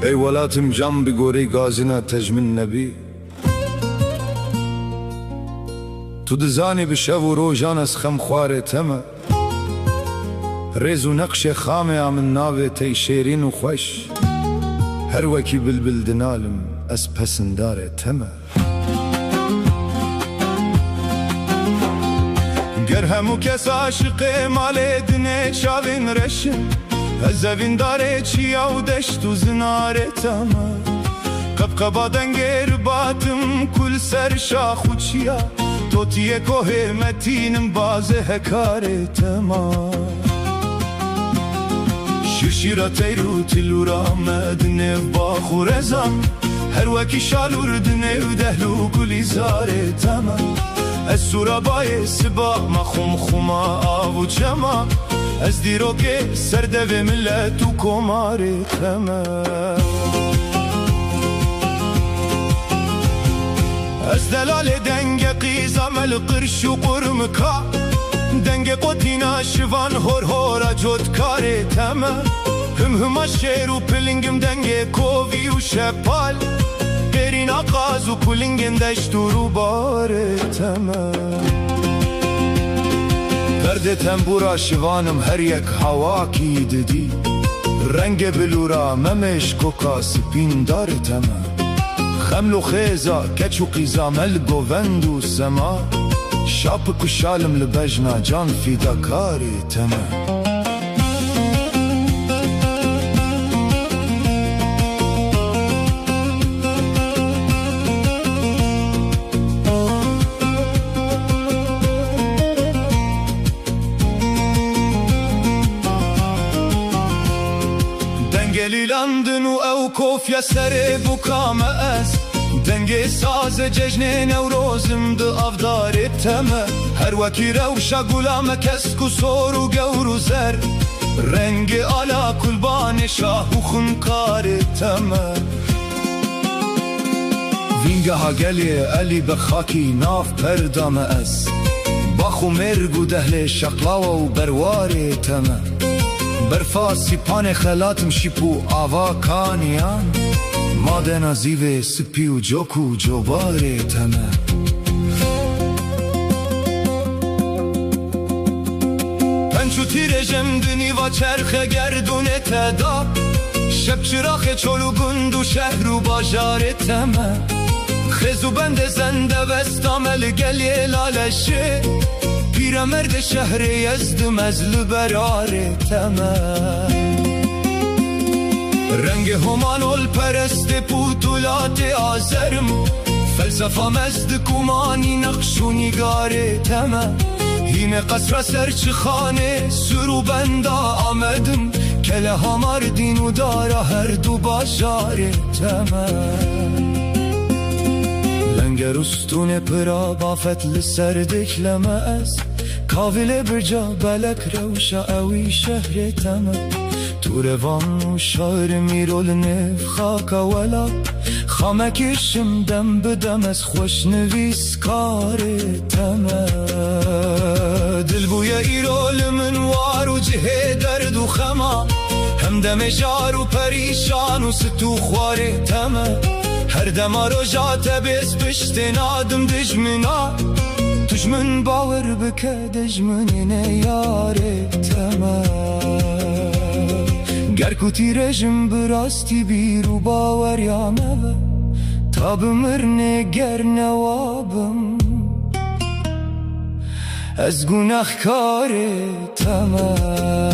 ای ولاتم جام بگوری گازینا تجمن نبی تو دزانی به شب و روژان از خم خواره تمه ریز و نقش خامه من ناوه تی شیرین و خوش هر وکی بلبل دنالم از پسنداره تمه گر همو کس عاشق مال دنه چاوین رشن از اوین داره چیا و دشت و زناره تمه قبقبا دنگر باتم کل سر شاخ و چیا توتیه کوه متینم بازه هکاره تمه شیرشیرا تیرو تلورا مدنه باخ و رزان هر وکی شالور دنه و دهلو گلی زاره تمه از سورا بای سباق ما خم خما آو جما از دیرو که سرده و ملت و کماره تمه از دلال دنگ قیزم القرش و قرمکا دنگ قطینا شوان هور هورا جدکاره تمه هم شیر و پلنگم دنگ کووی و شپال غیرین آقاز و کلنگم دشت و رو باره تمه درد تنبورا شوانم هر یک هوا کی دیدی رنگ بلورا ممش کوکا سپین داره تمه خمل و خیزا کچ و قیزا مل گووند و سما شاپک و شالم لبجنا جان فیدا کاری تمه دنگلی لندن و او کوفیا سر بکام از دنگ ساز جشن نوروزم ده افدار تمه هر وکی روشا گلام کسک و سور و گور و زر رنگ آلا کلبان شاه و خونکار تمه وینگه ها گلی علی بخاکی ناف پردام از باخو مرگ و دهل شقلاو و بروار تمه برفا سیپان خلاتم شیپو آوا کانیان مادن زیوه سپی و جوکو جوباره تمه پنچو تیر جمدنی و چرخ گردون تدا شب چراخ چولو گند و شهر و باجاره تمه خزو بند زنده وستامل گلی لالشه پیرمرد شهر یزدم از لبراره تمه رنگ همانول پرست پوتولات آزرم فلسفه مزد کمانی نقش و نگاره تمه هین قصر سرچ خانه سرو بندا آمدم کله همار دین و دارا هر دو باشاره تمه لنگر استون پرا بافت لسر دکلمه از کاویل برجا بلک روشا اوی شهر تمه تو روان و شاعر میرول نف خاکا ولا خامکشم دم بدم از خوش نویس کار تمه دل بوی ایرول من وار و جه درد و خما هم دم جار و پریشان و ستو خوار تمه هر دم رو جات بیس پشت نادم دجمنا دجمن باور بکه دجمن نیاره تمه گر کتی رژم براستی بیرو باور یا مبه تا بمرنه گر نوابم از گناه کار تمه